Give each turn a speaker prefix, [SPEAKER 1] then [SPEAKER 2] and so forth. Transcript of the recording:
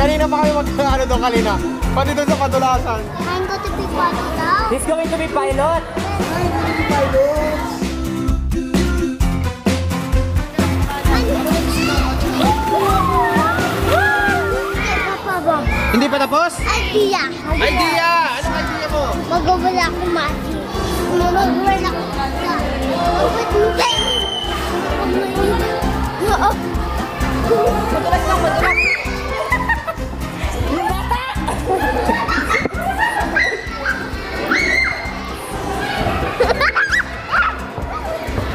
[SPEAKER 1] Kanina pa kami mag-ano doon kanina. Pati doon sa kadulasan.
[SPEAKER 2] I'm going to be pilot now.
[SPEAKER 3] He's going to be pilot.
[SPEAKER 1] I'm going to be pilot. Hindi pa tapos?
[SPEAKER 2] Idea.
[SPEAKER 1] Idea! Anong idea mo?
[SPEAKER 2] Mag-wala ako magic. Mag-wala ako.